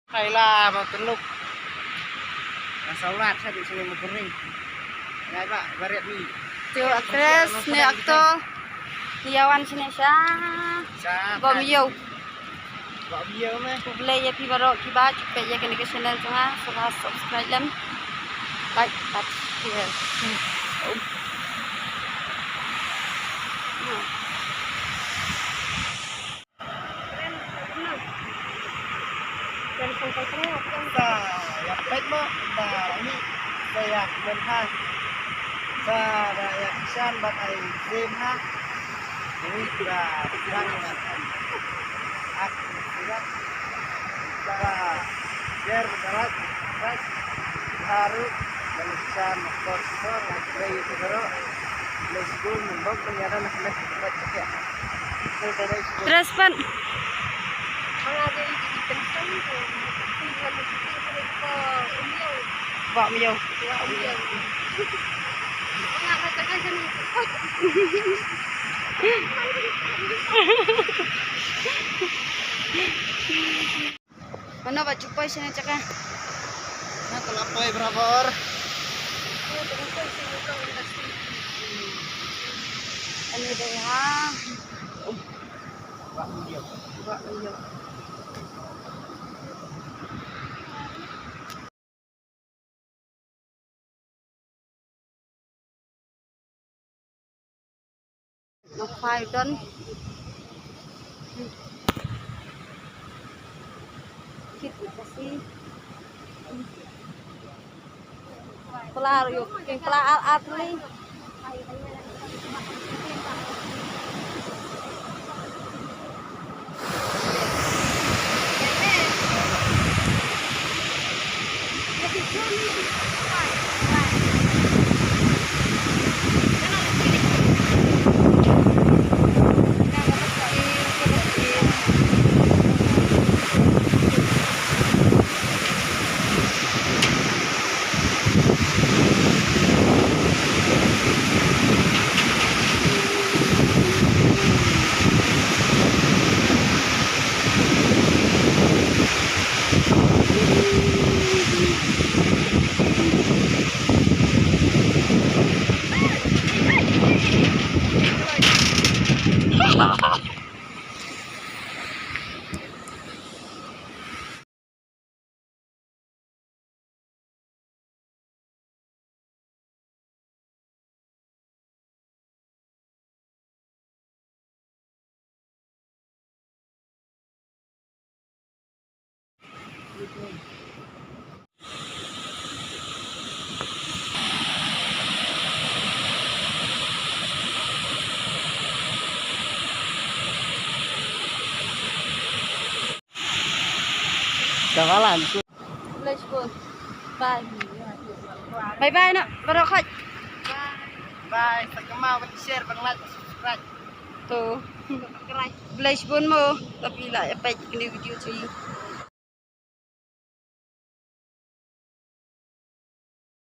Kailah mau teluk. Salat saya di sini kering. Ya Pak, baret ni. Tuh aktres ni aktor Yawan Sinesha. Bom yo. Bom yo meh. Boleh ya pi barok ki ba cepet ya kena ke channel tengah subscribe lem. Like that here. Dan sampai tengah yang baik mo, ini saya menhan. Saya yang kisan bat ay zim ha. Ini sudah kurang dengan aku sudah share berat baru dan kisan motor lagi itu baru let's go membok ternyata nak buat ya. Terus pan Bom yo. Mana pak cupai sini cakap? Nah kelapai berapa orang? Ini deh ha. Pak Iyo. Nó khoai đơn thịt kasi pala yuk king pala at ni Kawalan. let's go bye bye bye nak baru khaj Bye. Pagkamaw, share, pang-like, subscribe. tuh Blaze pun mo tapi lah apa ini video tu